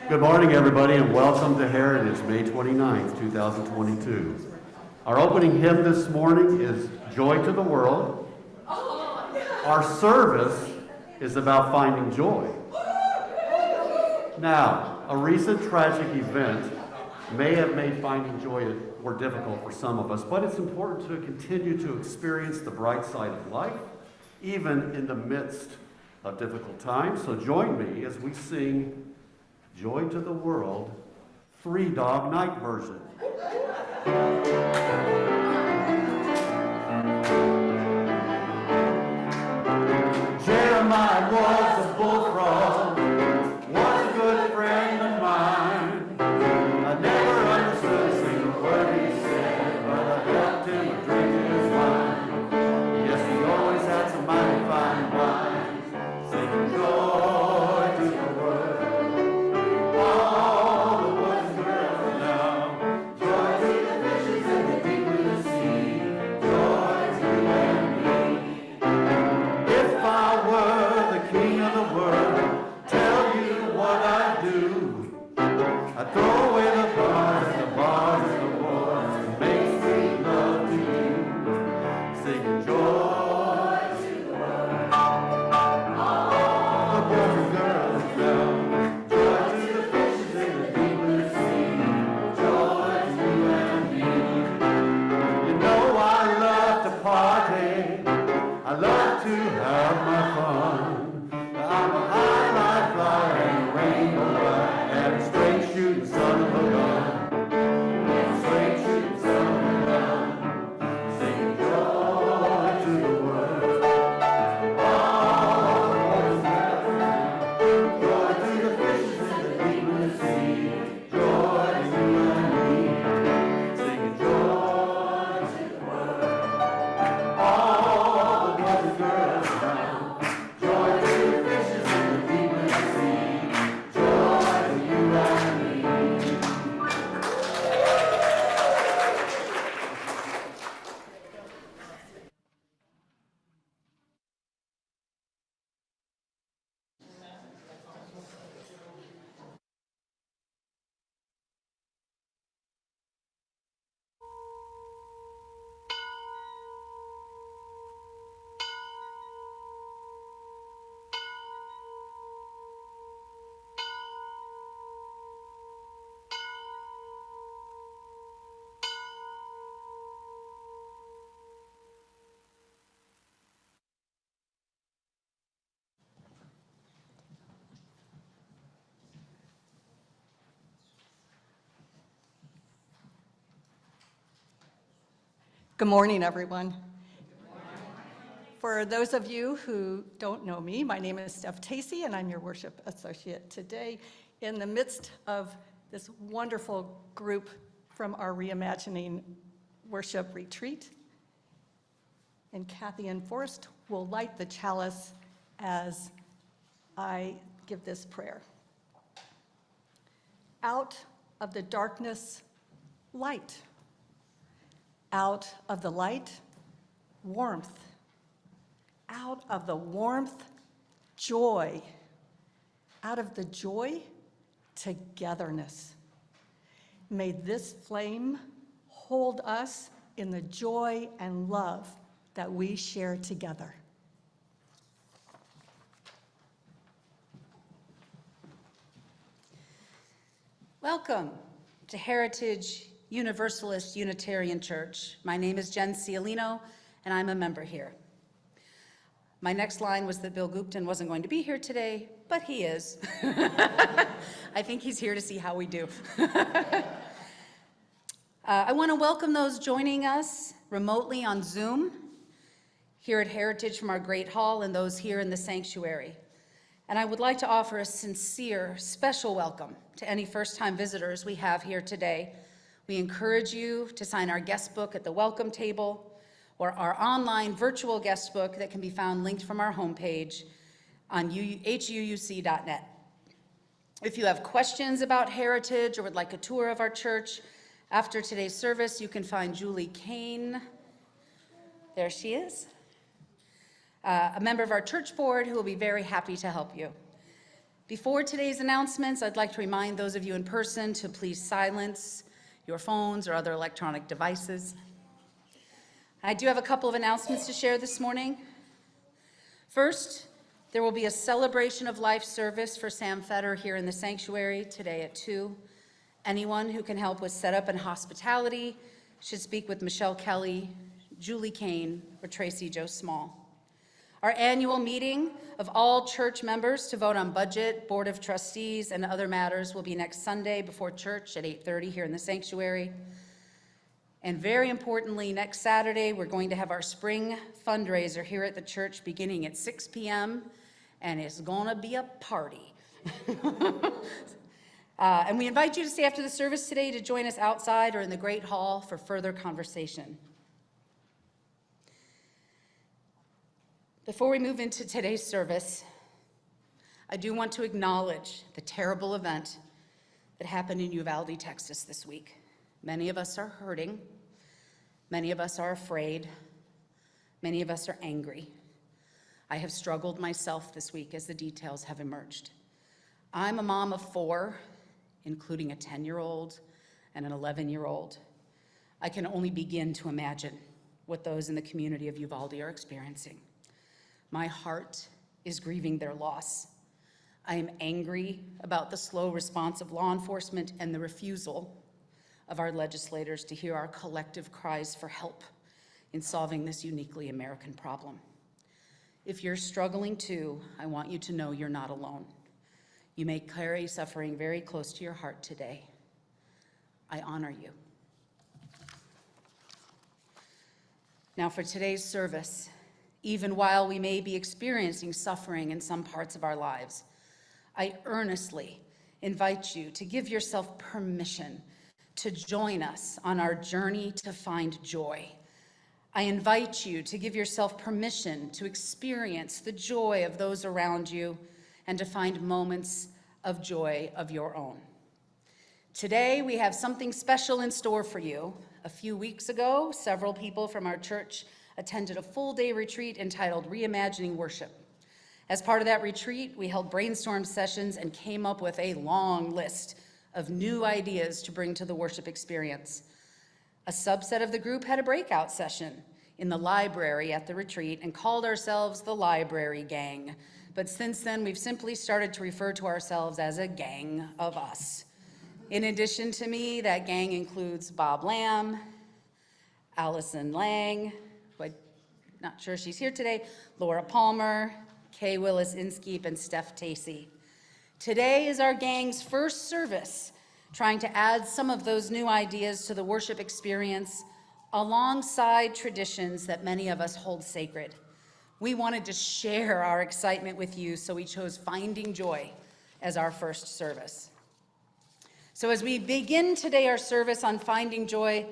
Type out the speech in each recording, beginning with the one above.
Good morning, everybody, and welcome to Heritage, May 29th, 2022. Our opening hymn this morning is Joy to the World. Our service is about finding joy. Now, a recent tragic event may have made finding joy more difficult for some of us, but it's important to continue to experience the bright side of life, even in the midst of difficult times. So join me as we sing Joy to the World, Three Dog Night version. Jeremiah was a bullfrog, was a good friend of mine. I never understood a single word he said, but I helped him drink his wine. Yes, he always had some mighty fine wine, singing joy to the world. All the boys and girls now, joy to the fishes in the deep blue sea, joy to you and me. If I were the king of the world, tell you what I'd do. I'd throw away the bars and the wars and make sweet love to you, singing joy to the world. All the boys and girls now, joy to the fishes in the deep blue sea, joy to you and me. You know I love to party, I love to have my fun. I'm a high life flyer and a rainbow ride and a straight shooting son of a gun. A straight shooting son of a gun. Sing joy to the world. All the boys and girls now, joy to the fishes in the deep blue sea, joy to you and me. Singing joy to the world. All the boys and girls now, joy to the fishes in the deep blue sea, joy to you and me. Good morning, everyone. For those of you who don't know me, my name is Steph Tacey, and I'm your worship associate today in the midst of this wonderful group from our Reimagining worship retreat. And Kathy and Forrest will light the chalice as I give this prayer. Out of the darkness, light. Out of the light, warmth. Out of the warmth, joy. Out of the joy, togetherness. May this flame hold us in the joy and love that we share together. Welcome to Heritage Universalist Unitarian Church. My name is Jen Cialino, and I'm a member here. My next line was that Bill Gupton wasn't going to be here today, but he is. I think he's here to see how we do. I want to welcome those joining us remotely on Zoom, here at Heritage from our Great Hall, and those here in the sanctuary. And I would like to offer a sincere, special welcome to any first-time visitors we have here today. We encourage you to sign our guest book at the welcome table or our online virtual guest book that can be found linked from our homepage on huuc.net. If you have questions about Heritage or would like a tour of our church, after today's service, you can find Julie Kane. There she is. A member of our church board who will be very happy to help you. Before today's announcements, I'd like to remind those of you in person to please silence your phones or other electronic devices. I do have a couple of announcements to share this morning. First, there will be a celebration of life service for Sam Fetter here in the sanctuary today at 2. Anyone who can help with setup and hospitality should speak with Michelle Kelly, Julie Kane, or Tracy Joe Small. Our annual meeting of all church members to vote on budget, board of trustees, and other matters will be next Sunday before church at 8:30 here in the sanctuary. And very importantly, next Saturday, we're going to have our spring fundraiser here at the church beginning at 6 p.m., and it's gonna be a party. And we invite you to stay after the service today to join us outside or in the Great Hall for further conversation. Before we move into today's service, I do want to acknowledge the terrible event that happened in Uvalde, Texas this week. Many of us are hurting. Many of us are afraid. Many of us are angry. I have struggled myself this week as the details have emerged. I'm a mom of 4, including a 10-year-old and an 11-year-old. I can only begin to imagine what those in the community of Uvalde are experiencing. My heart is grieving their loss. I am angry about the slow response of law enforcement and the refusal of our legislators to hear our collective cries for help in solving this uniquely American problem. If you're struggling too, I want you to know you're not alone. You may carry suffering very close to your heart today. I honor you. Now for today's service, even while we may be experiencing suffering in some parts of our lives, I earnestly invite you to give yourself permission to join us on our journey to find joy. I invite you to give yourself permission to experience the joy of those around you and to find moments of joy of your own. Today, we have something special in store for you. A few weeks ago, several people from our church attended a full-day retreat entitled Reimagining Worship. As part of that retreat, we held brainstorm sessions and came up with a long list of new ideas to bring to the worship experience. A subset of the group had a breakout session in the library at the retreat and called ourselves the Library Gang. But since then, we've simply started to refer to ourselves as a gang of us. In addition to me, that gang includes Bob Lamb, Allison Lang, who I'm not sure she's here today, Laura Palmer, Kay Willis-Inskeep, and Steph Tacey. Today is our gang's first service, trying to add some of those new ideas to the worship experience alongside traditions that many of us hold sacred. We wanted to share our excitement with you, so we chose Finding Joy as our first service. So as we begin today our service on Finding Joy,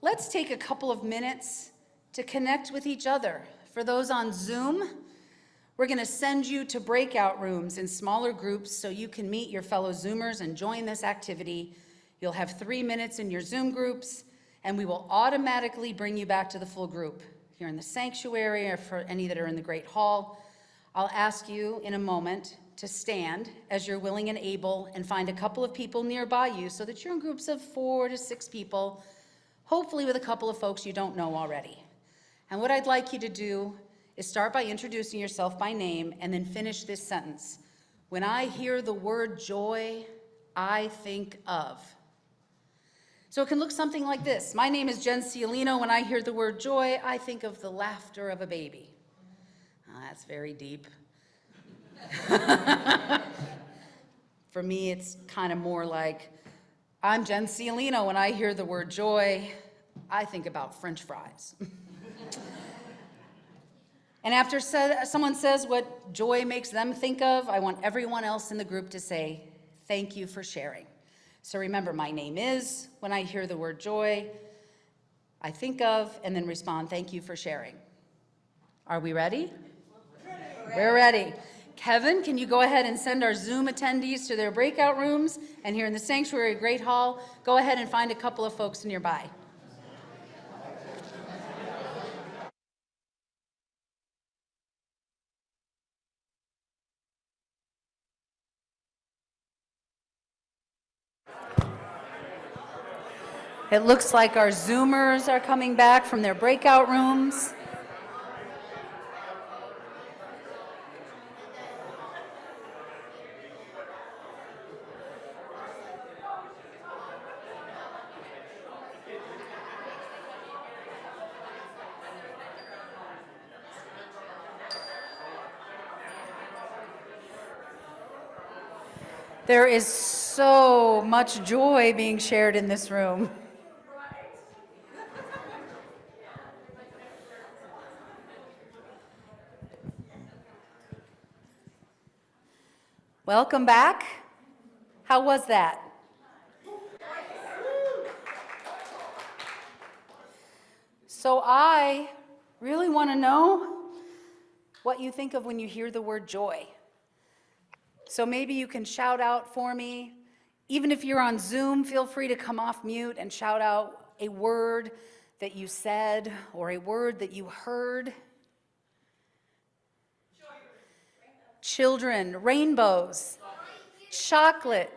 let's take a couple of minutes to connect with each other. For those on Zoom, we're going to send you to breakout rooms in smaller groups so you can meet your fellow Zoomers and join this activity. You'll have 3 minutes in your Zoom groups, and we will automatically bring you back to the full group. Here in the sanctuary, or for any that are in the Great Hall, I'll ask you in a moment to stand as you're willing and able and find a couple of people nearby you so that you're in groups of 4 to 6 people, hopefully with a couple of folks you don't know already. And what I'd like you to do is start by introducing yourself by name and then finish this sentence. When I hear the word joy, I think of. So it can look something like this. My name is Jen Cialino. When I hear the word joy, I think of the laughter of a baby. Oh, that's very deep. For me, it's kind of more like, I'm Jen Cialino. When I hear the word joy, I think about French fries. And after someone says what joy makes them think of, I want everyone else in the group to say, thank you for sharing. So remember, my name is, when I hear the word joy, I think of, and then respond, thank you for sharing. Are we ready? We're ready. Kevin, can you go ahead and send our Zoom attendees to their breakout rooms? And here in the sanctuary, Great Hall, go ahead and find a couple of folks nearby. It looks like our Zoomers are coming back from their breakout rooms. There is so much joy being shared in this room. Welcome back. How was that? So I really want to know what you think of when you hear the word joy. So maybe you can shout out for me. Even if you're on Zoom, feel free to come off mute and shout out a word that you said or a word that you heard. Children, rainbows, chocolate,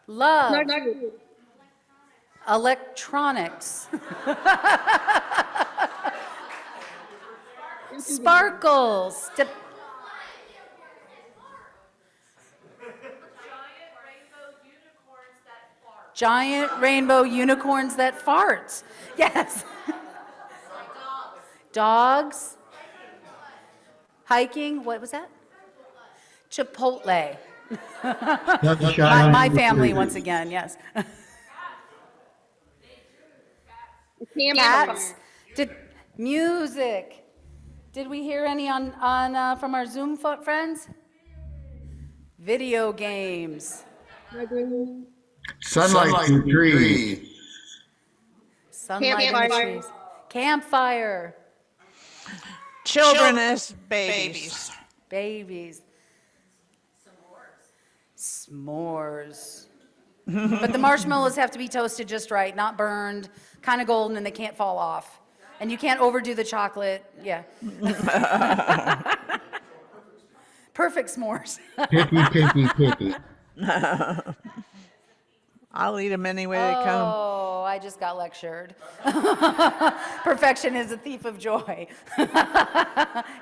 love, electronics, sparkles, giant rainbow unicorns that fart. Yes. Dogs. Hiking. What was that? Chipotle. My family once again. Yes. Cats. Music. Did we hear any on from our Zoom friends? Video games. Sunlight in the tree. Sunlight in the trees. Campfire. Children as babies. Babies. S'mores. But the marshmallows have to be toasted just right, not burned, kind of golden, and they can't fall off. And you can't overdo the chocolate. Yeah. Perfect s'mores. Picky. I'll eat them any way they come. Oh, I just got lectured. Perfection is a thief of joy.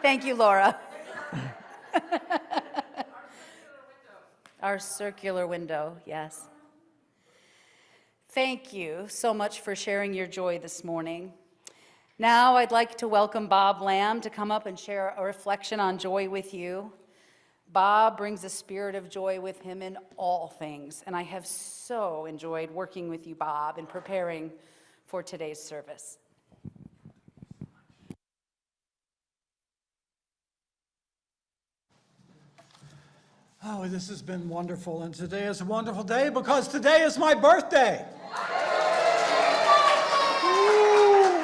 Thank you, Laura. Our circular window, yes. Thank you so much for sharing your joy this morning. Now I'd like to welcome Bob Lamb to come up and share a reflection on joy with you. Bob brings a spirit of joy with him in all things, and I have so enjoyed working with you, Bob, and preparing for today's service. Oh, this has been wonderful, and today is a wonderful day because today is my birthday. Ooh.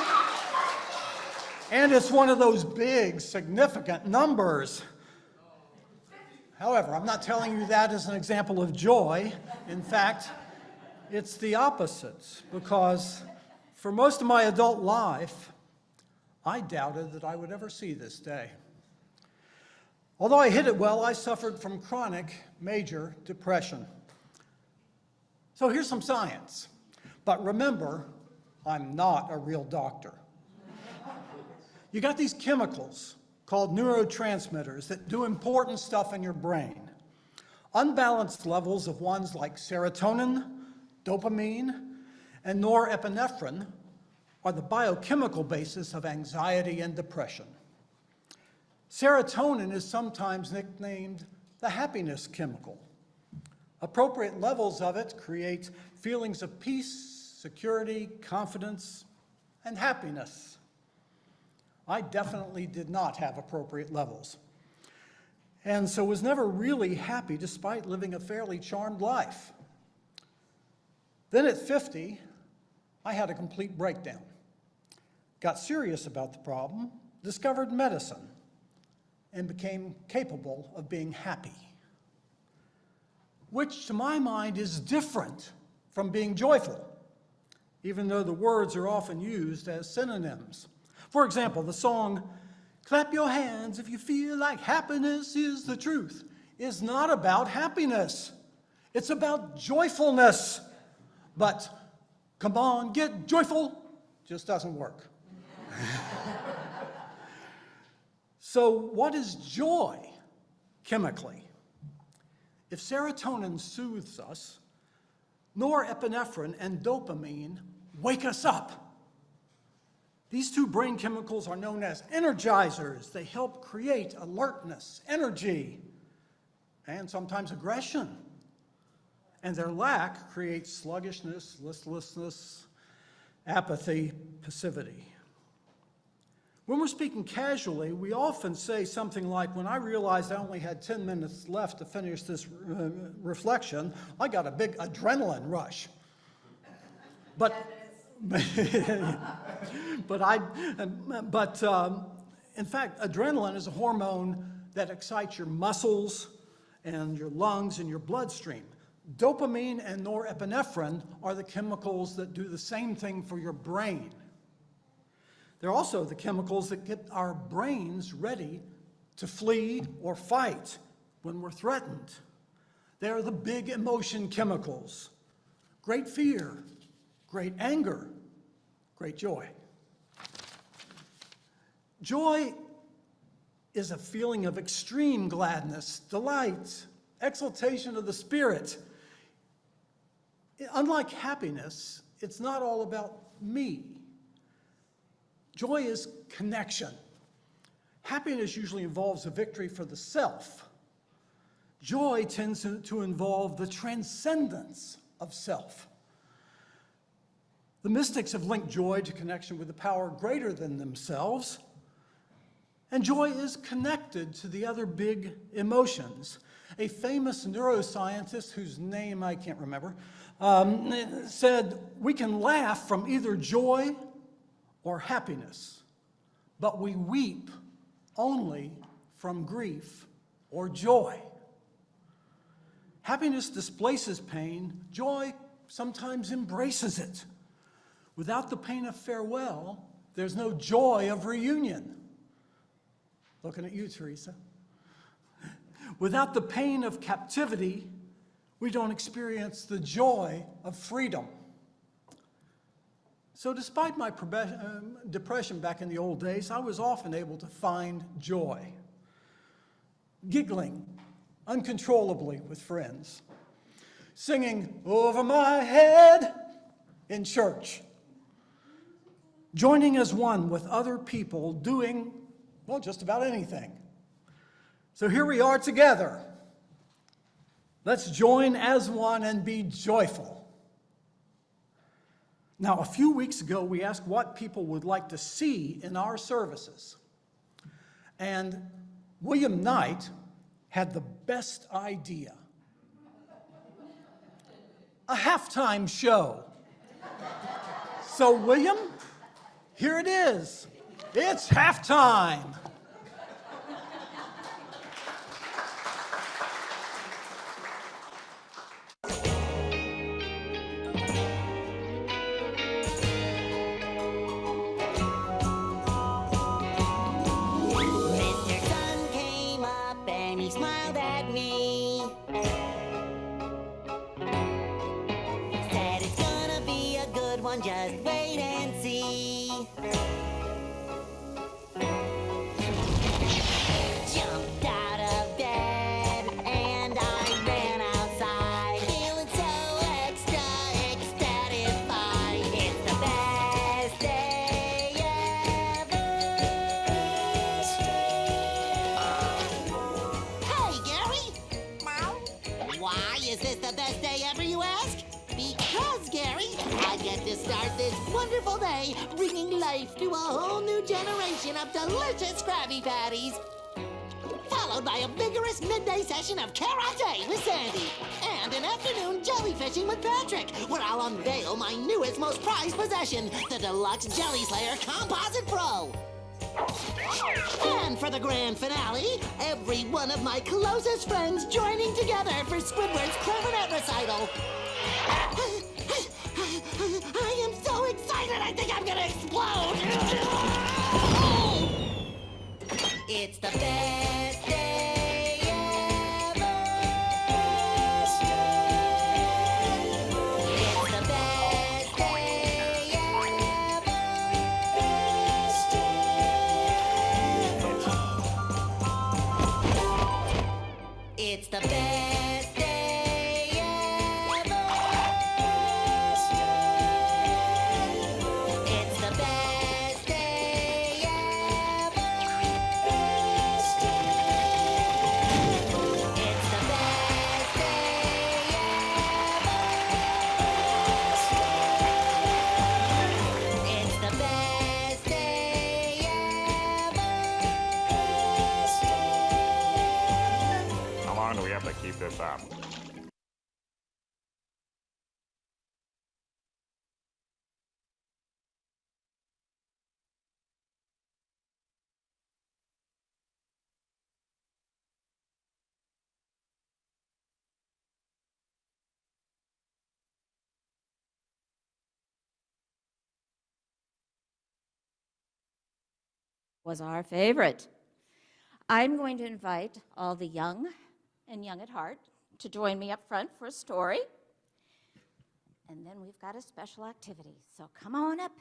And it's one of those big, significant numbers. However, I'm not telling you that as an example of joy. In fact, it's the opposite, because for most of my adult life, I doubted that I would ever see this day. Although I hid it well, I suffered from chronic major depression. So here's some science. But remember, I'm not a real doctor. You got these chemicals called neurotransmitters that do important stuff in your brain. Unbalanced levels of ones like serotonin, dopamine, and norepinephrine are the biochemical basis of anxiety and depression. Serotonin is sometimes nicknamed the happiness chemical. Appropriate levels of it create feelings of peace, security, confidence, and happiness. I definitely did not have appropriate levels, and so was never really happy despite living a fairly charmed life. Then at 50, I had a complete breakdown. Got serious about the problem, discovered medicine, and became capable of being happy, which to my mind is different from being joyful, even though the words are often used as synonyms. For example, the song, "Clap Your Hands If You Feel Like Happiness Is the Truth," is not about happiness. It's about joyfulness. But come on, get joyful, just doesn't work. So what is joy chemically? If serotonin soothes us, norepinephrine and dopamine wake us up. These two brain chemicals are known as energizers. They help create alertness, energy, and sometimes aggression. And their lack creates sluggishness, listlessness, apathy, passivity. When we're speaking casually, we often say something like, when I realized I only had 10 minutes left to finish this reflection, I got a big adrenaline rush. But, in fact, adrenaline is a hormone that excites your muscles and your lungs and your bloodstream. Dopamine and norepinephrine are the chemicals that do the same thing for your brain. They're also the chemicals that get our brains ready to flee or fight when we're threatened. They're the big emotion chemicals. Great fear, great anger, great joy. Joy is a feeling of extreme gladness, delight, exaltation of the spirit. Unlike happiness, it's not all about me. Joy is connection. Happiness usually involves a victory for the self. Joy tends to involve the transcendence of self. The mystics have linked joy to connection with a power greater than themselves, and joy is connected to the other big emotions. A famous neuroscientist, whose name I can't remember, said, we can laugh from either joy or happiness, but we weep only from grief or joy. Happiness displaces pain. Joy sometimes embraces it. Without the pain of farewell, there's no joy of reunion. Looking at you, Teresa. Without the pain of captivity, we don't experience the joy of freedom. So despite my depression back in the old days, I was often able to find joy. Giggling uncontrollably with friends. Singing over my head in church. Joining as one with other people doing, well, just about anything. So here we are together. Let's join as one and be joyful. Now, a few weeks ago, we asked what people would like to see in our services. And William Knight had the best idea. A halftime show. So, William, here it is. It's halftime. Mr. Sun came up and he smiled at me. Said it's gonna be a good one, just wait and see. Jumped out of bed and I ran outside, feeling so extra ecstatified. It's the best day ever. Hey, Gary! Why is this the best day ever, you ask? Because, Gary, I get to start this wonderful day bringing life to a whole new generation of delicious Krabby Patties. Followed by a vigorous midday session of karate with Sandy. And an afternoon jellyfishing with Patrick, where I'll unveil my newest, most prized possession, the Deluxe Jelly Slayer Composite Pro. And for the grand finale, every one of my closest friends joining together for Squidward's Clarinet recital. I am so excited, I think I'm gonna explode! It's the best day ever! It's the best was our favorite. I'm going to invite all the young and young at heart to join me up front for a story. And then we've got a special activity, so come on up.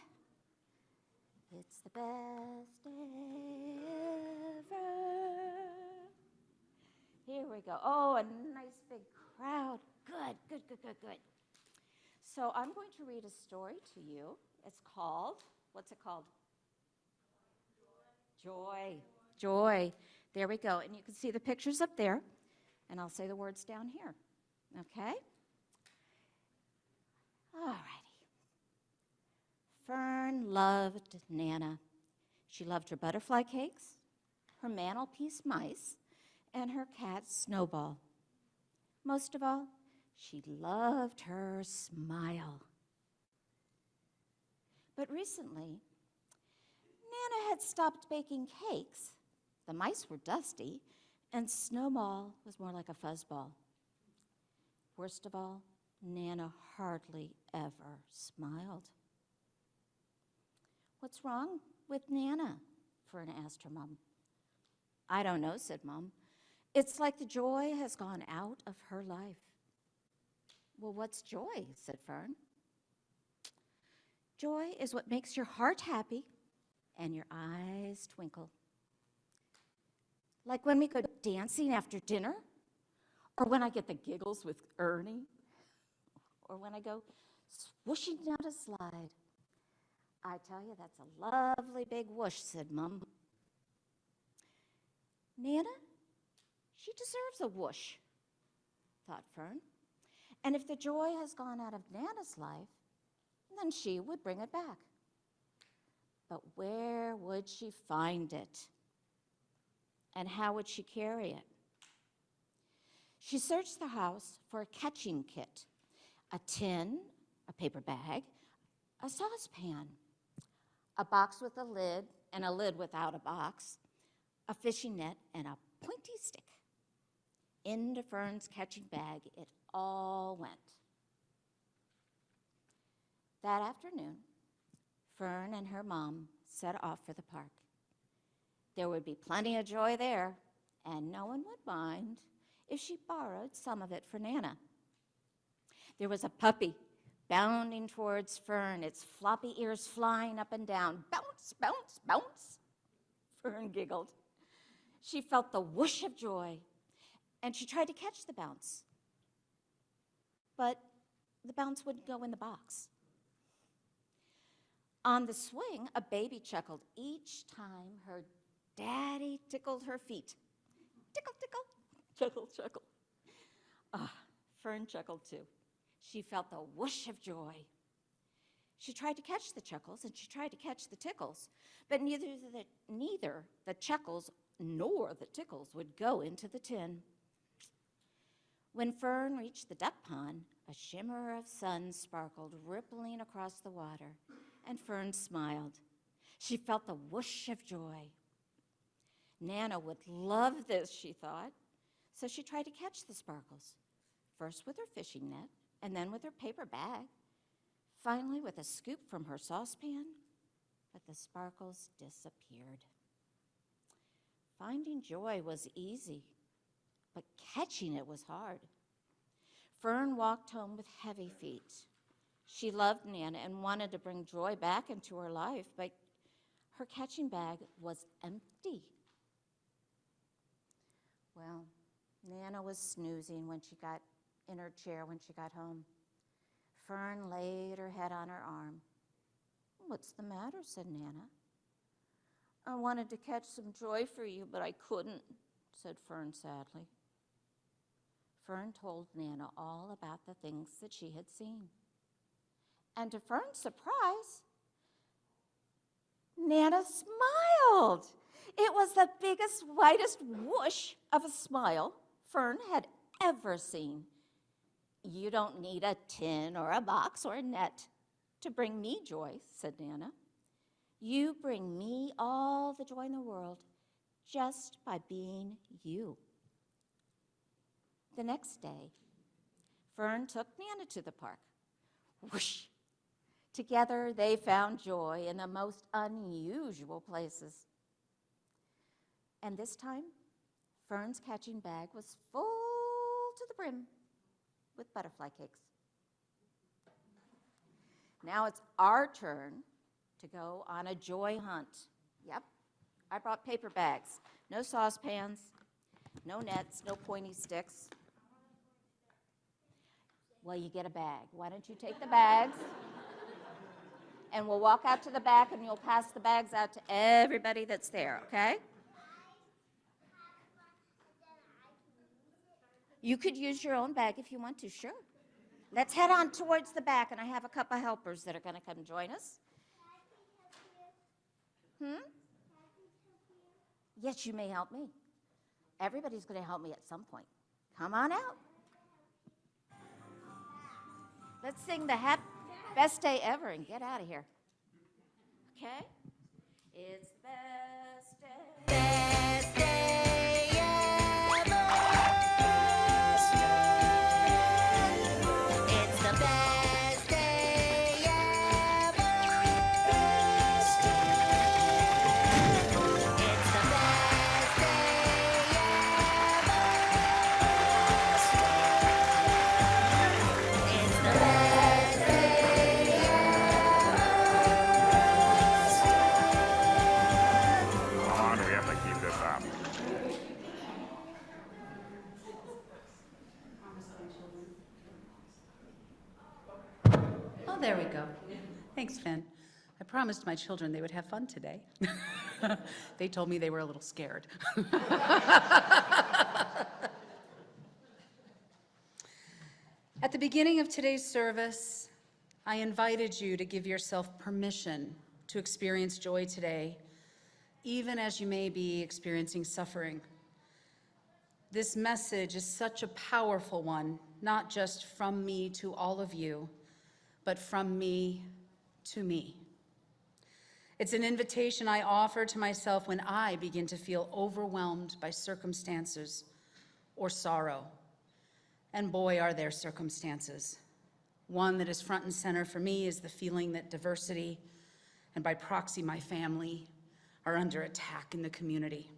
It's the best day ever. Here we go. Oh, a nice big crowd. Good, good, good, good, good. So I'm going to read a story to you. It's called, what's it called? Joy. Joy. There we go. And you can see the pictures up there, and I'll say the words down here. Okay? All righty. Fern loved Nana. She loved her butterfly cakes, her mantelpiece mice, and her cat Snowball. Most of all, she loved her smile. But recently, Nana had stopped baking cakes. The mice were dusty, and Snowball was more like a fuzzball. Worst of all, Nana hardly ever smiled. "What's wrong with Nana?" Fern asked her mom. "I don't know," said Mom. "It's like the joy has gone out of her life." "Well, what's joy?" said Fern. "Joy is what makes your heart happy and your eyes twinkle. Like when we go dancing after dinner, or when I get the giggles with Ernie, or when I go swooshing down a slide. I tell you, that's a lovely big whoosh," said Mom. "Nana, she deserves a whoosh," thought Fern. "And if the joy has gone out of Nana's life, then she would bring it back. But where would she find it? And how would she carry it?" She searched the house for a catching kit, a tin, a paper bag, a saucepan, a box with a lid and a lid without a box, a fishing net, and a pointy stick. Into Fern's catching bag it all went. That afternoon, Fern and her mom set off for the park. There would be plenty of joy there, and no one would mind if she borrowed some of it for Nana. There was a puppy bounding towards Fern, its floppy ears flying up and down. Bounce, bounce, bounce. Fern giggled. She felt the whoosh of joy, and she tried to catch the bounce. But the bounce wouldn't go in the box. On the swing, a baby chuckled each time her daddy tickled her feet. Tickle, tickle, chuckle, chuckle. Fern chuckled too. She felt the whoosh of joy. She tried to catch the chuckles and she tried to catch the tickles, but neither the chuckles nor the tickles would go into the tin. When Fern reached the duck pond, a shimmer of sun sparkled, rippling across the water, and Fern smiled. She felt the whoosh of joy. Nana would love this, she thought, so she tried to catch the sparkles, first with her fishing net, and then with her paper bag, finally with a scoop from her saucepan, but the sparkles disappeared. Finding joy was easy, but catching it was hard. Fern walked home with heavy feet. She loved Nana and wanted to bring joy back into her life, but her catching bag was empty. Well, Nana was snoozing when she got in her chair when she got home. Fern laid her head on her arm. "What's the matter?" said Nana. "I wanted to catch some joy for you, but I couldn't," said Fern sadly. Fern told Nana all about the things that she had seen. And to Fern's surprise, Nana smiled. It was the biggest, whitest whoosh of a smile Fern had ever seen. "You don't need a tin or a box or a net to bring me joy," said Nana. "You bring me all the joy in the world just by being you." The next day, Fern took Nana to the park. Whoosh! Together, they found joy in the most unusual places. And this time, Fern's catching bag was full to the brim with butterfly cakes. Now it's our turn to go on a joy hunt. Yep, I brought paper bags. No saucepans, no nets, no pointy sticks. Well, you get a bag. Why don't you take the bags? And we'll walk out to the back and you'll pass the bags out to everybody that's there, okay? You could use your own bag if you want to, sure. Let's head on towards the back, and I have a couple of helpers that are going to come join us. Yes, you may help me. Everybody's going to help me at some point. Come on out. Let's sing the best day ever and get out of here. Okay? It's the best day. Best day ever. It's the best day ever. It's the best day ever. It's the best day ever. Come on, we have to keep this up. Oh, there we go. Thanks, Finn. I promised my children they would have fun today. They told me they were a little scared. At the beginning of today's service, I invited you to give yourself permission to experience joy today, even as you may be experiencing suffering. This message is such a powerful one, not just from me to all of you, but from me to me. It's an invitation I offer to myself when I begin to feel overwhelmed by circumstances or sorrow. And boy, are there circumstances. One that is front and center for me is the feeling that diversity, and by proxy my family, are under attack in the community.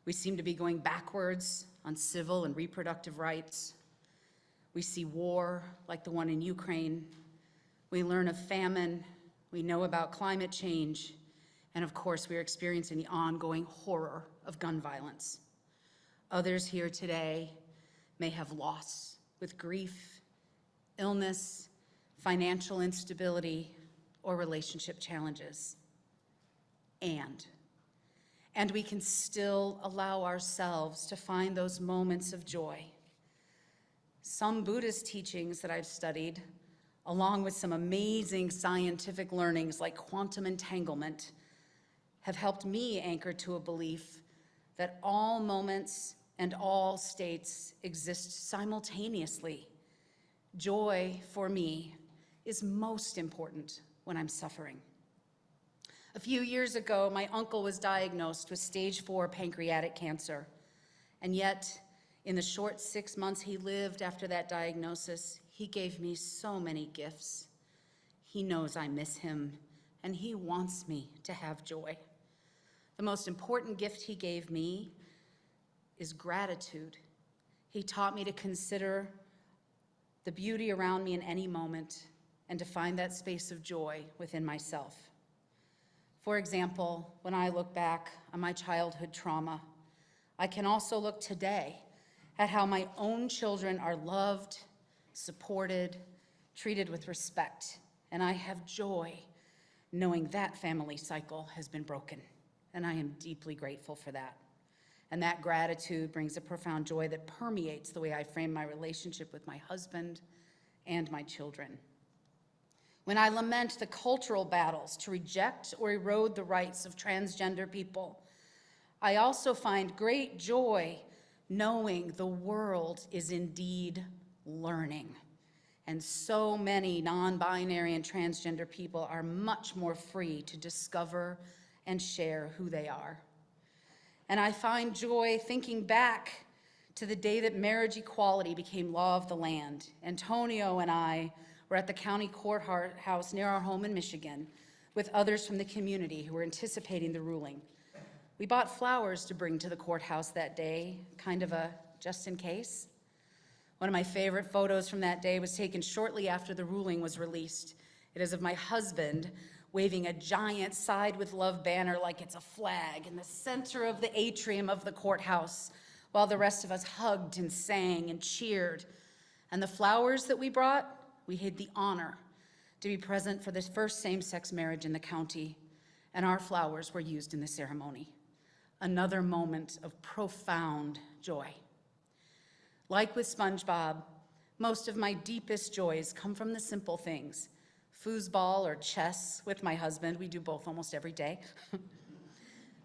We seem to be going backwards on civil and reproductive rights. We see war like the one in Ukraine. We learn of famine. We know about climate change. And of course, we are experiencing the ongoing horror of gun violence. Others here today may have loss with grief, illness, financial instability, or relationship challenges. And we can still allow ourselves to find those moments of joy. Some Buddhist teachings that I've studied, along with some amazing scientific learnings like quantum entanglement, have helped me anchor to a belief that all moments and all states exist simultaneously. Joy, for me, is most important when I'm suffering. A few years ago, my uncle was diagnosed with stage 4 pancreatic cancer, and yet, in the short 6 months he lived after that diagnosis, he gave me so many gifts. He knows I miss him, and he wants me to have joy. The most important gift he gave me is gratitude. He taught me to consider the beauty around me in any moment and to find that space of joy within myself. For example, when I look back on my childhood trauma, I can also look today at how my own children are loved, supported, treated with respect, and I have joy knowing that family cycle has been broken, and I am deeply grateful for that. And that gratitude brings a profound joy that permeates the way I frame my relationship with my husband and my children. When I lament the cultural battles to reject or erode the rights of transgender people, I also find great joy knowing the world is indeed learning. And so many non-binary and transgender people are much more free to discover and share who they are. And I find joy thinking back to the day that marriage equality became law of the land. Antonio and I were at the county courthouse near our home in Michigan with others from the community who were anticipating the ruling. We bought flowers to bring to the courthouse that day, kind of a just in case. One of my favorite photos from that day was taken shortly after the ruling was released. It is of my husband waving a giant Side with Love banner like it's a flag in the center of the atrium of the courthouse, while the rest of us hugged and sang and cheered. And the flowers that we brought, we had the honor to be present for this first same-sex marriage in the county, and our flowers were used in the ceremony. Another moment of profound joy. Like with SpongeBob, most of my deepest joys come from the simple things. Foosball or chess with my husband, we do both almost every day.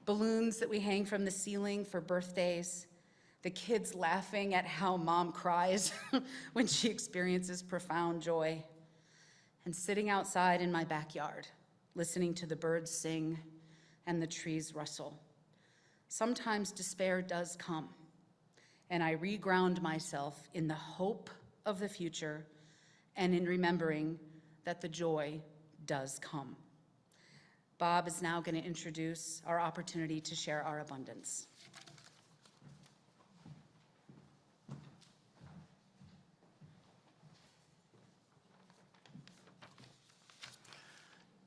Balloons that we hang from the ceiling for birthdays. The kids laughing at how mom cries when she experiences profound joy. And sitting outside in my backyard, listening to the birds sing and the trees rustle. Sometimes despair does come, and I reground myself in the hope of the future and in remembering that the joy does come. Bob is now going to introduce our opportunity to share our abundance.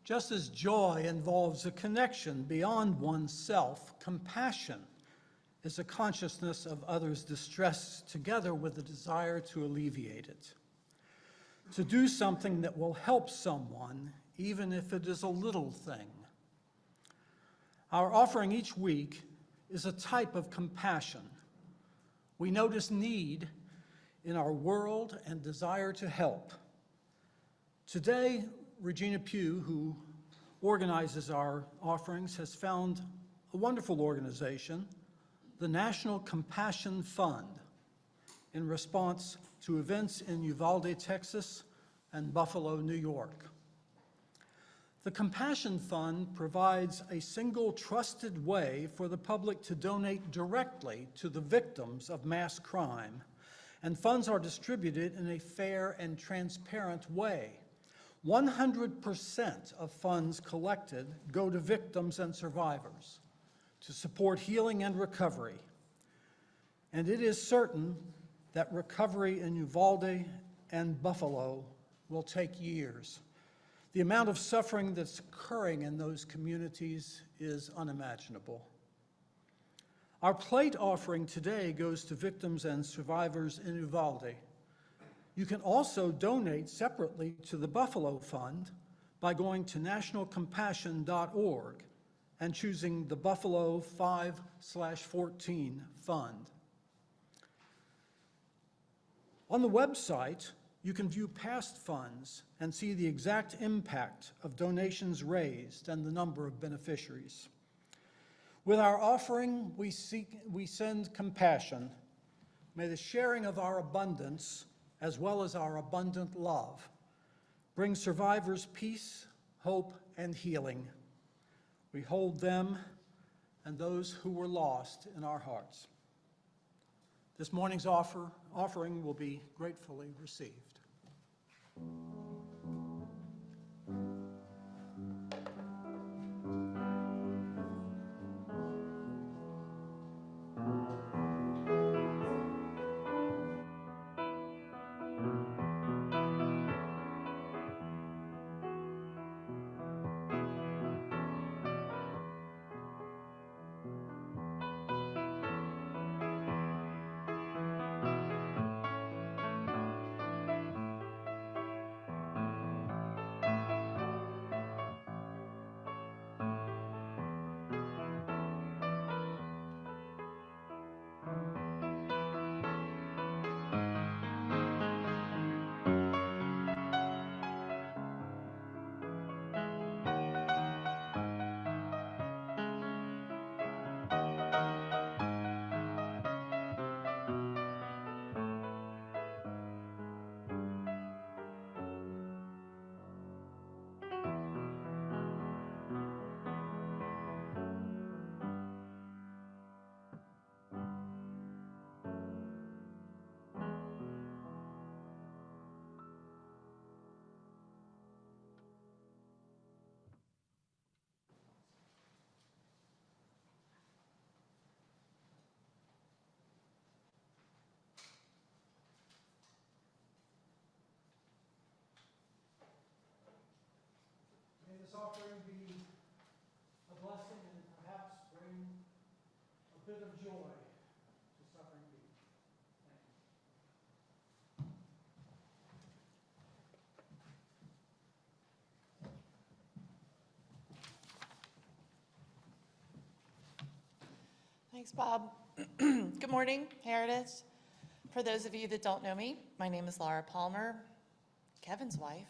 Just as joy involves a connection beyond oneself, compassion is a consciousness of others' distress together with a desire to alleviate it. To do something that will help someone, even if it is a little thing. Our offering each week is a type of compassion. We notice need in our world and desire to help. Today, Regina Pugh, who organizes our offerings, has found a wonderful organization, the National Compassion Fund, in response to events in Uvalde, Texas, and Buffalo, New York. The Compassion Fund provides a single trusted way for the public to donate directly to the victims of mass crime, and funds are distributed in a fair and transparent way. 100% of funds collected go to victims and survivors to support healing and recovery. And it is certain that recovery in Uvalde and Buffalo will take years. The amount of suffering that's occurring in those communities is unimaginable. Our plate offering today goes to victims and survivors in Uvalde. You can also donate separately to the Buffalo Fund by going to nationalcompassion.org and choosing the Buffalo 5/14 fund. On the website, you can view past funds and see the exact impact of donations raised and the number of beneficiaries. With our offering, we send compassion. May the sharing of our abundance, as well as our abundant love, bring survivors peace, hope, and healing. We hold them and those who were lost in our hearts. This morning's offering will be gratefully received. this offering be a blessing and perhaps bring a bit of joy to suffering people. Thank you. Thanks, Bob. Good morning, Heritage. For those of you that don't know me, my name is Laura Palmer, Kevin's wife.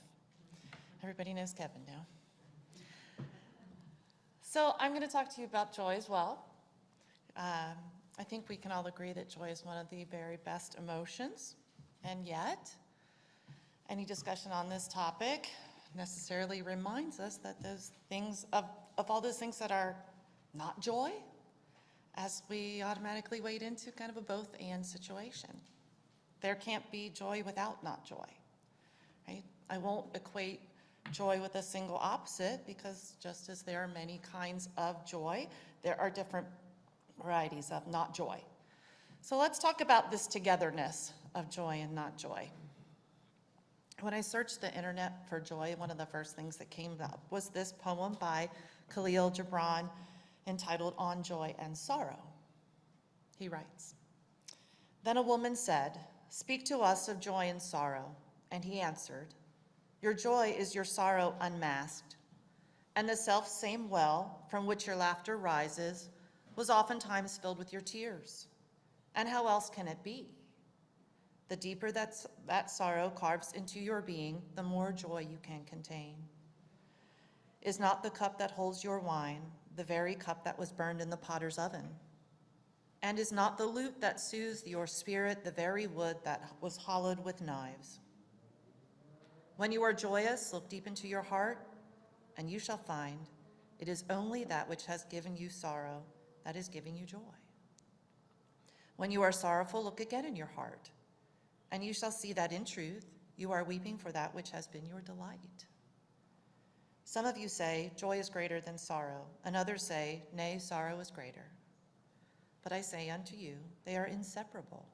Everybody knows Kevin now. So I'm going to talk to you about joy as well. I think we can all agree that joy is one of the very best emotions, and yet any discussion on this topic necessarily reminds us that those things, of all those things that are not joy, as we automatically wade into kind of a both and situation. There can't be joy without not joy, right? I won't equate joy with a single opposite, because just as there are many kinds of joy, there are different varieties of not joy. So let's talk about this togetherness of joy and not joy. When I searched the internet for joy, one of the first things that came up was this poem by Khalil Gibran entitled On Joy and Sorrow. He writes, "Then a woman said, 'Speak to us of joy and sorrow.' And he answered, 'Your joy is your sorrow unmasked, and the self-same well from which your laughter rises was oftentimes filled with your tears. And how else can it be? The deeper that sorrow carves into your being, the more joy you can contain. Is not the cup that holds your wine the very cup that was burned in the potter's oven? And is not the lute that soothes your spirit the very wood that was hollowed with knives? When you are joyous, look deep into your heart, and you shall find it is only that which has given you sorrow that is giving you joy. When you are sorrowful, look again in your heart, and you shall see that in truth you are weeping for that which has been your delight. Some of you say, joy is greater than sorrow, and others say, nay, sorrow is greater. But I say unto you, they are inseparable.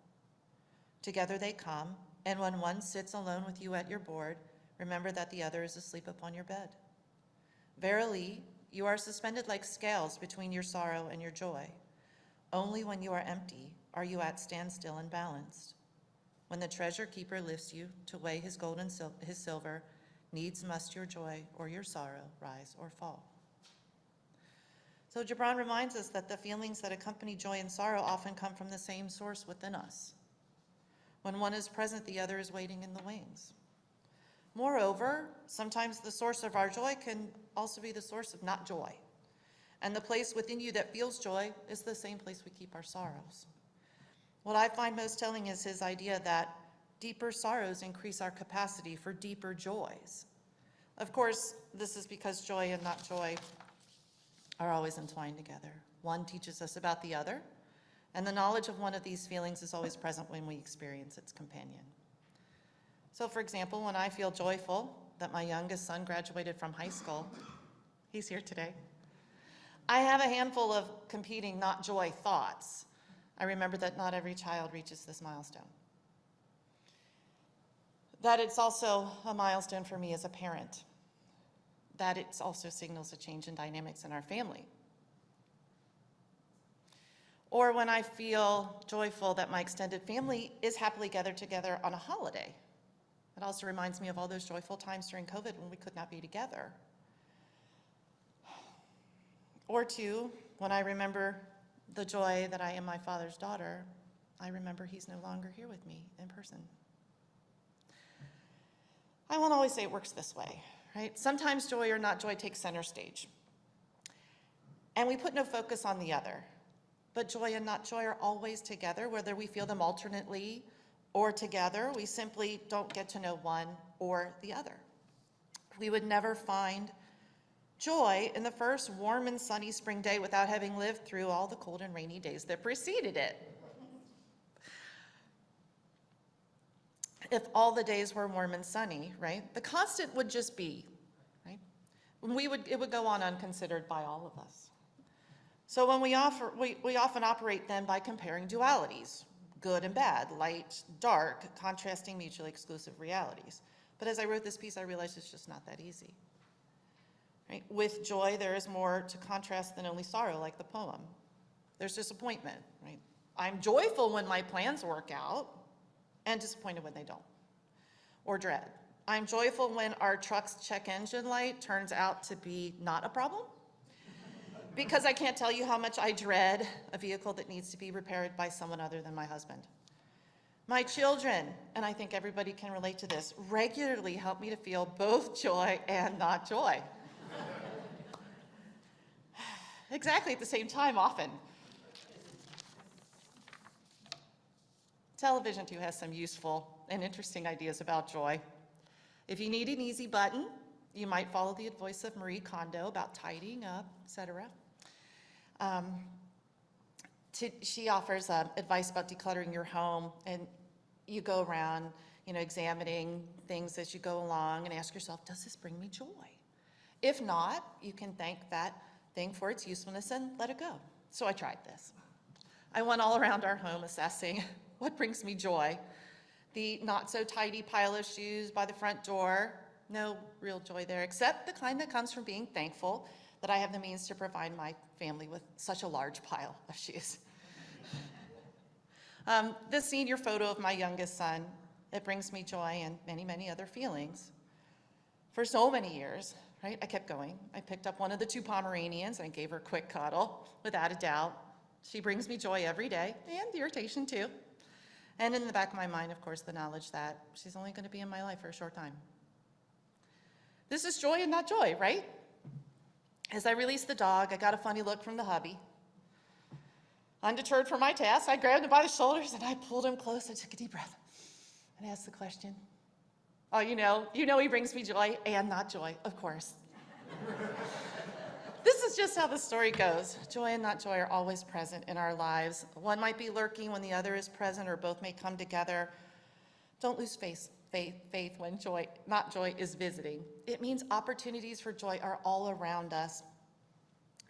Together they come, and when one sits alone with you at your board, remember that the other is asleep upon your bed. Verily, you are suspended like scales between your sorrow and your joy. Only when you are empty are you at standstill and balanced. When the treasure keeper lifts you to weigh his gold and his silver, needs must your joy or your sorrow rise or fall." So Gibran reminds us that the feelings that accompany joy and sorrow often come from the same source within us. When one is present, the other is waiting in the wings. Moreover, sometimes the source of our joy can also be the source of not joy. And the place within you that feels joy is the same place we keep our sorrows. What I find most telling is his idea that deeper sorrows increase our capacity for deeper joys. Of course, this is because joy and not joy are always entwined together. One teaches us about the other, and the knowledge of one of these feelings is always present when we experience its companion. So for example, when I feel joyful that my youngest son graduated from high school, he's here today, I have a handful of competing not joy thoughts. I remember that not every child reaches this milestone. That it's also a milestone for me as a parent. That it also signals a change in dynamics in our family. Or when I feel joyful that my extended family is happily gathered together on a holiday. It also reminds me of all those joyful times during COVID when we could not be together. Or two, when I remember the joy that I am my father's daughter, I remember he's no longer here with me in person. I won't always say it works this way, right? Sometimes joy or not joy takes center stage, and we put no focus on the other. But joy and not joy are always together, whether we feel them alternately or together. We simply don't get to know one or the other. We would never find joy in the first warm and sunny spring day without having lived through all the cold and rainy days that preceded it. If all the days were warm and sunny, right, the constant would just be, right? It would go on unconsidered by all of us. So when we often operate then by comparing dualities, good and bad, light, dark, contrasting mutually exclusive realities. But as I wrote this piece, I realized it's just not that easy. right? With joy, there is more to contrast than only sorrow, like the poem. There's disappointment, right? I'm joyful when my plans work out and disappointed when they don't. Or dread. I'm joyful when our truck's check engine light turns out to be not a problem, because I can't tell you how much I dread a vehicle that needs to be repaired by someone other than my husband. My children, and I think everybody can relate to this, regularly help me to feel both joy and not joy. Exactly at the same time, often. Television, too, has some useful and interesting ideas about joy. If you need an easy button, you might follow the advice of Marie Kondo about tidying up, etc. She offers advice about decluttering your home, and you go around, examining things as you go along and ask yourself, does this bring me joy? If not, you can thank that thing for its usefulness and let it go. So I tried this. I went all around our home assessing what brings me joy. The not so tidy pile of shoes by the front door, no real joy there, except the kind that comes from being thankful that I have the means to provide my family with such a large pile of shoes. The senior photo of my youngest son, it brings me joy and many, many other feelings. For so many years, right, I kept going. I picked up one of the 2 Pomeranians and gave her a quick cuddle, without a doubt. She brings me joy every day, and irritation too. And in the back of my mind, of course, the knowledge that she's only going to be in my life for a short time. This is joy and not joy, right? As I released the dog, I got a funny look from the hubby. Undeterred from my task, I grabbed him by the shoulders and I pulled him close. I took a deep breath and asked the question. Oh, you know he brings me joy and not joy, of course. This is just how the story goes. Joy and not joy are always present in our lives. One might be lurking when the other is present, or both may come together. Don't lose faith when not joy is visiting. It means opportunities for joy are all around us.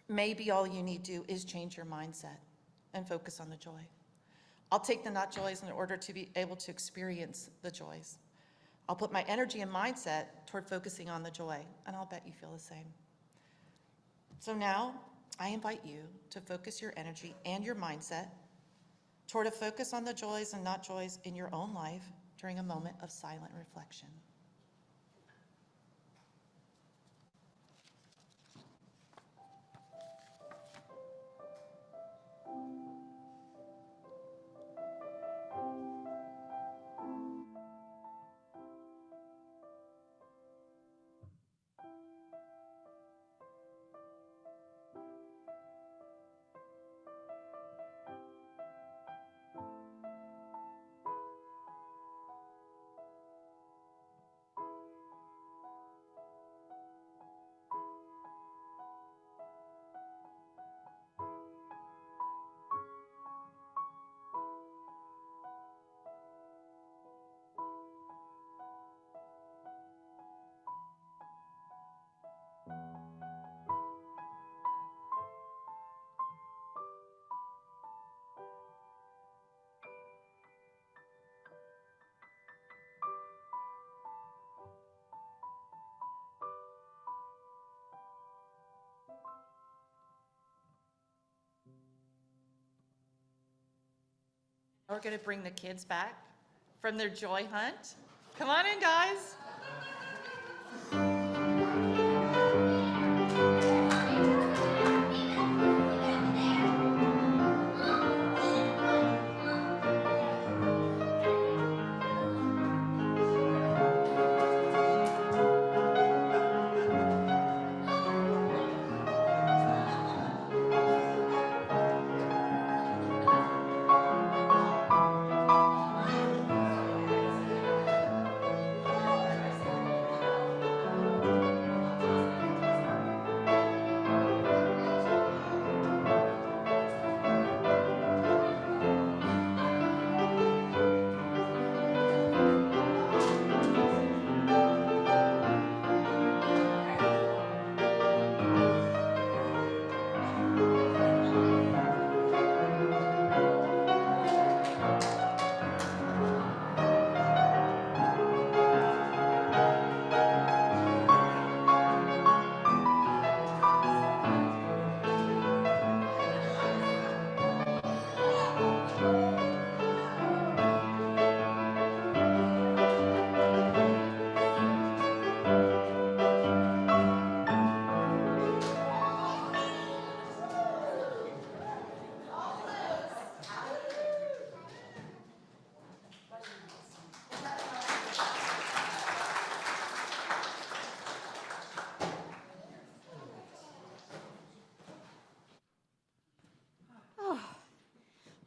Maybe all you need to do is change your mindset and focus on the joy. I'll take the not joys in order to be able to experience the joys. I'll put my energy and mindset toward focusing on the joy, and I'll bet you feel the same. So now, I invite you to focus your energy and your mindset toward a focus on the joys and not joys in your own life during a moment of silent reflection. We're going to bring the kids back from their joy hunt. Come on in, guys.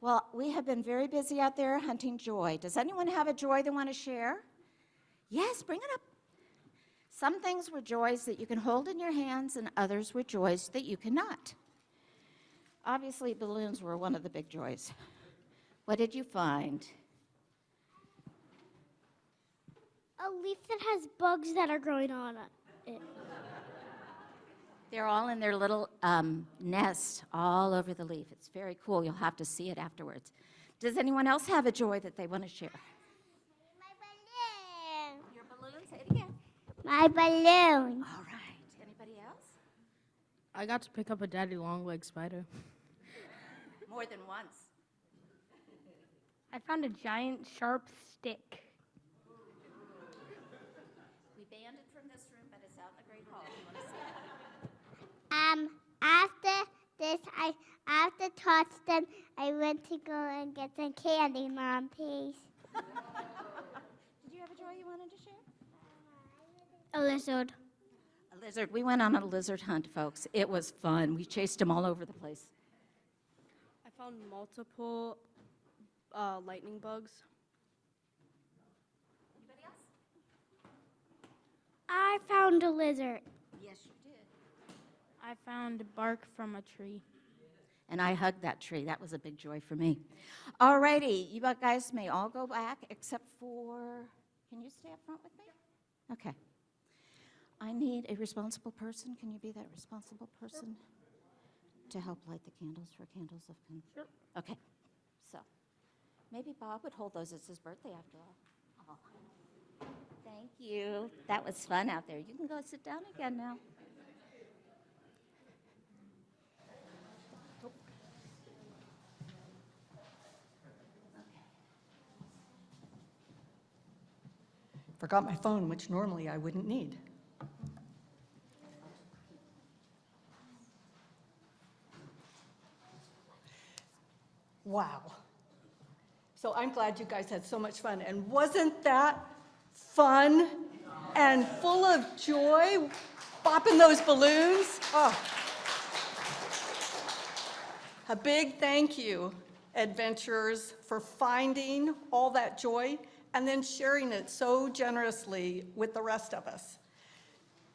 Well, we have been very busy out there hunting joy. Does anyone have a joy they want to share? Yes, bring it up. Some things were joys that you can hold in your hands, and others were joys that you cannot. Obviously, balloons were one of the big joys. What did you find? A leaf that has bugs that are growing on it. They're all in their little nest all over the leaf. It's very cool. You'll have to see it afterwards. Does anyone else have a joy that they want to share? My balloon. Your balloon, say it again. My balloon. All right. Anybody else? I got to pick up a daddy long-legged spider. More than once. I found a giant sharp stick. We banned it from this room, but it's out in the Great Hall. You want to see it? After this, after Touchdown, I went to go and get some candy, Mom, please. Did you have a joy you wanted to share? A lizard. A lizard. We went on a lizard hunt, folks. It was fun. We chased them all over the place. I found multiple lightning bugs. Anybody else? I found a lizard. Yes, you did. I found bark from a tree. And I hugged that tree. That was a big joy for me. All righty. You guys may all go back except for, can you stay up front with me? Okay. I need a responsible person. Can you be that responsible person to help light the candles for Candles of Sure. Okay. So maybe Bob would hold those. It's his birthday after all. Oh. Thank you. That was fun out there. You can go sit down again now. Forgot my phone, which normally I wouldn't need. Wow. So I'm glad you guys had so much fun. And wasn't that fun and full of joy, bopping those balloons? Oh. A big thank you, adventurers, for finding all that joy and then sharing it so generously with the rest of us.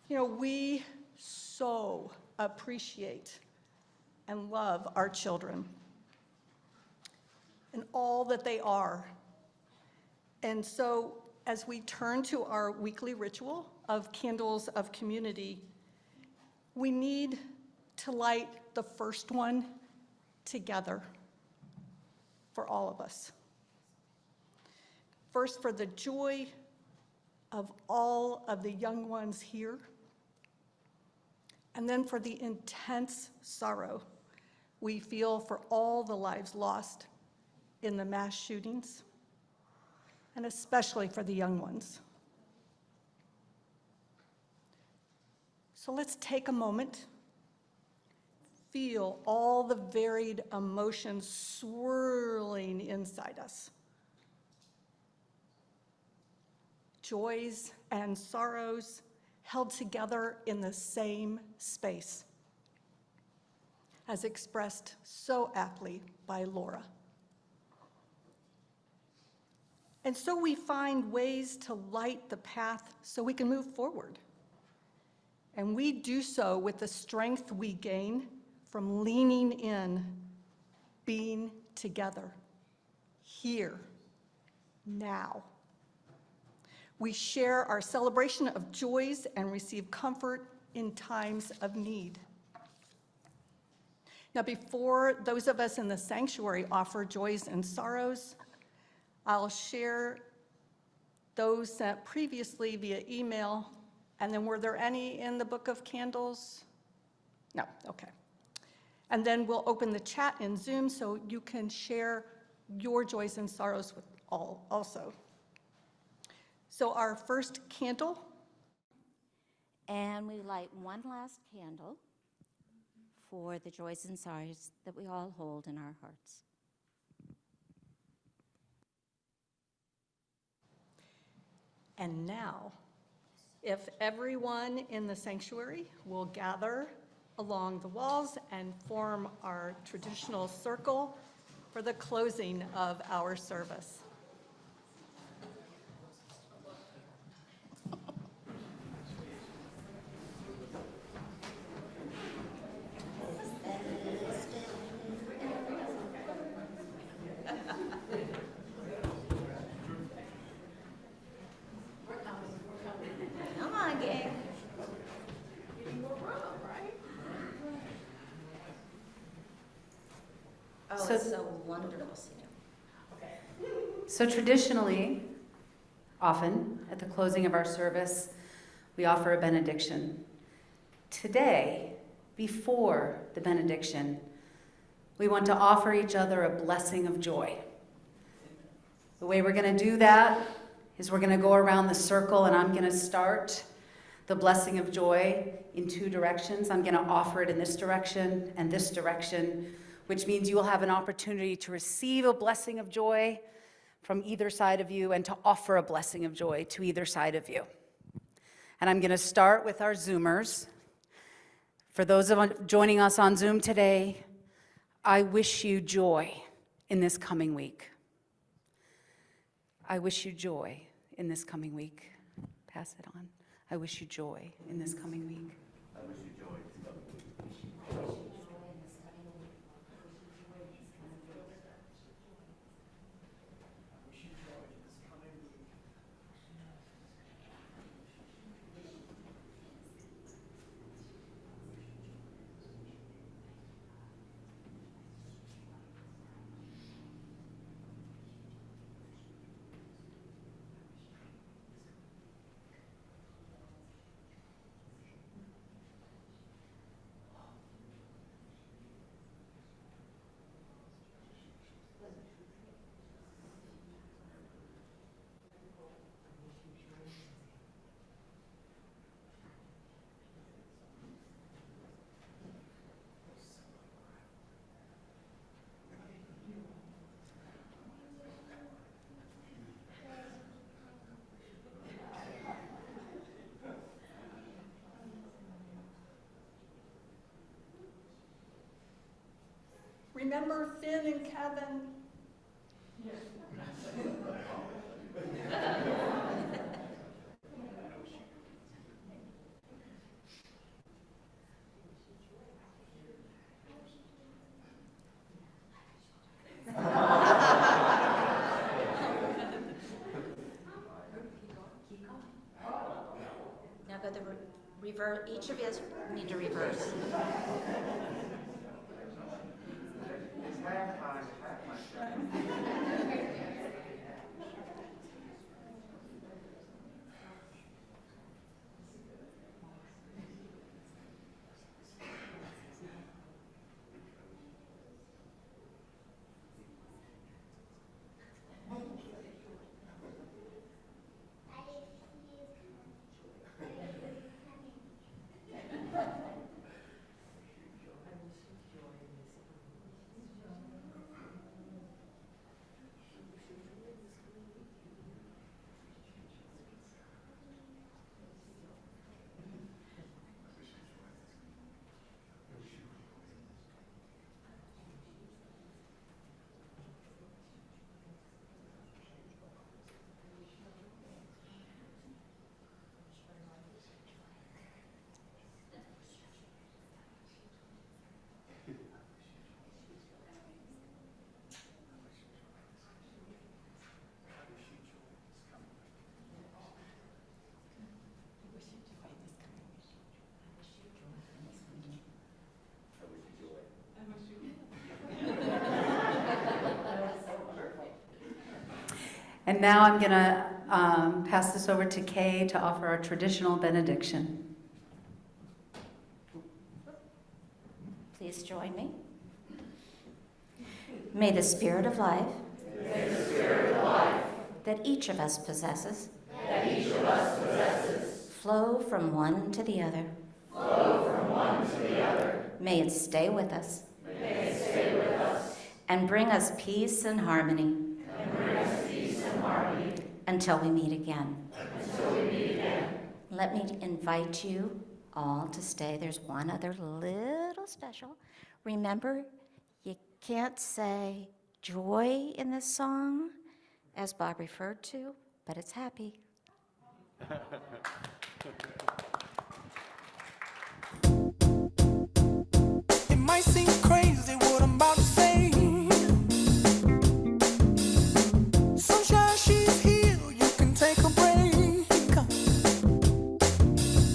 You know, we so appreciate and love our children and all that they are. And so as we turn to our weekly ritual of Candles of Community, we need to light the first one together for all of us. First, for the joy of all of the young ones here, and then for the intense sorrow we feel for all the lives lost in the mass shootings, and especially for the young ones. So let's take a moment, feel all the varied emotions swirling inside us. Joys and sorrows held together in the same space, as expressed so aptly by Laura. And so we find ways to light the path so we can move forward. And we do so with the strength we gain from leaning in, being together, here, now. We share our celebration of joys and receive comfort in times of need. Now, before those of us in the sanctuary offer joys and sorrows, I'll share those sent previously via email. And then were there any in the Book of Candles? No, okay. And then we'll open the chat in Zoom so you can share your joys and sorrows with all also. So our first candle. And we light one last candle for the joys and sorrows that we all hold in our hearts. And now, if everyone in the sanctuary will gather along the walls and form our traditional circle, for the closing of our service. Come on, gang. Oh, So- it's so wonderful. So traditionally, often, at the closing of our service, we offer a benediction. Today, before the benediction, we want to offer each other a blessing of joy. The way we're going to do that is we're going to go around the circle, and I'm going to start the blessing of joy in two directions. I'm going to offer it in this direction and this direction, which means you will have an opportunity to receive a blessing of joy from either side of you and to offer a blessing of joy to either side of you. And I'm going to start with our Zoomers. For those of joining us on Zoom today, I wish you joy in this coming week. I wish you joy in this coming week. Pass it on. I wish you joy in this coming week. I wish you joy. Remember Finn and Kevin? Now go the reverse. Each of you need to reverse. And now I'm going to pass this over to Kay to offer our traditional benediction. Please join me. May the Spirit of life, that each of us possesses, flow from one to the other. May it stay with us. And bring us peace and harmony. Until we meet again. Let me invite you all to stay. There's one other little special. Remember, you can't say joy in this song, as Bob referred to, but it's happy. It might seem crazy what I'm about to say. Sunshine, she's here, you can take a break.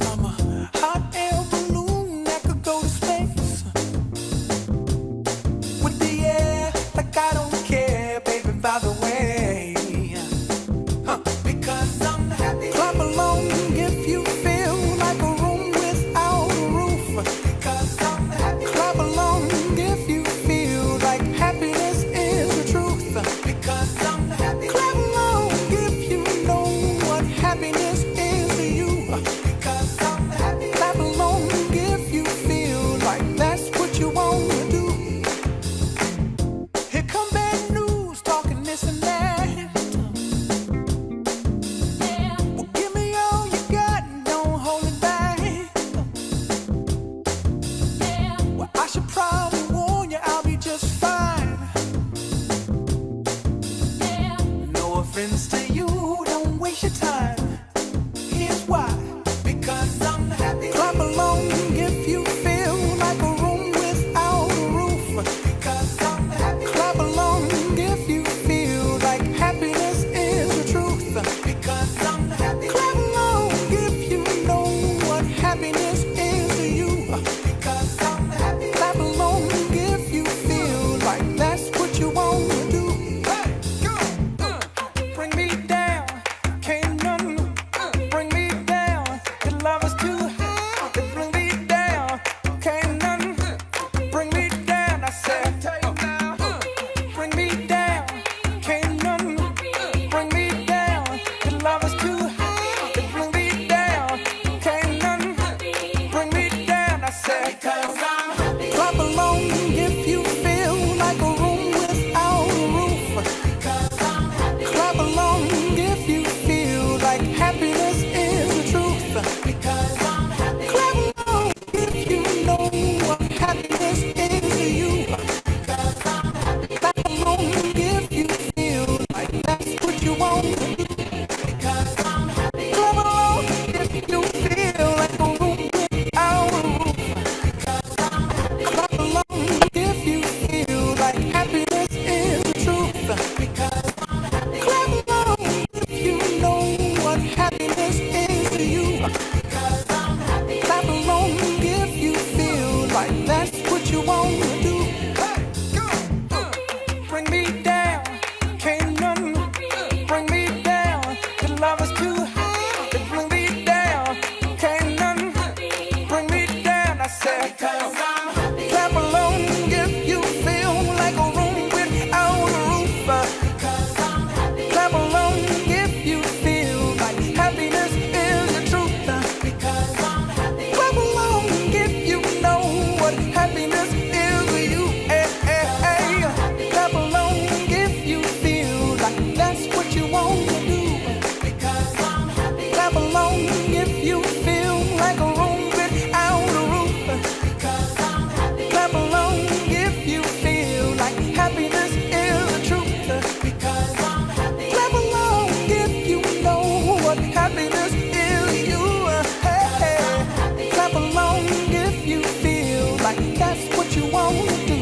I'm a hot air balloon that could go to space. With the air, like I don't care, baby, by the way. Because I'm happy. Clap along if you feel like a room without a roof. Because I'm happy. Clap along if you feel like happiness is the truth. Because I'm happy. Clap along if you know what happiness is to you. Because I'm happy. Clap along if you feel like that's what you want to do. Here come bad news, talking this and that. Well, give me all you got and don't hold it back. Well, I should probably warn you, I'll be just fine. No offense to you, don't waste your time. Here's why. Because I'm happy. Clap along if you feel like a room without a roof. Because I'm happy. Clap along if you feel like happiness is the truth. Because I'm happy. Clap along if you know what happiness is to you. Because I'm happy. Clap along if you feel like that's what you want to do. Bring me down, can't none bring me down. Your love is too high to bring me down. Can't none bring me down. I said, bring me down, can't none bring me down. Your love is too high to bring me down. Can't none bring me down. I said, clap along if you feel like a room without a roof. Clap along if you feel like happiness is the truth. Because I'm happy. Clap along if you know what happiness is to you. Because I'm happy. Clap along if you feel like that's what you want to do. Because I'm happy. Clap along if you feel like a room without a roof. Because I'm happy. Clap along if you feel like happiness is the truth. Because I'm happy. Clap along if you know what happiness is to you. Because I'm happy. Clap along if you feel like that's what you want to do. Bring me down, can't none bring me down. Your love is too high to bring me down. Can't none bring me down. I said, clap along if you feel like a room without a roof. Clap along if you feel like happiness is the truth. Because I'm happy. Clap along if you know what happiness is to you. Hey, hey, hey. Clap along if you feel like that's what you want to do. Because I'm happy. Clap along if you feel like a room without a roof. Because I'm happy. Clap along if you feel like happiness is the truth. Because I'm happy. Clap along if you know what happiness is to you. Hey, hey. Clap along if you feel like that's what you want to do.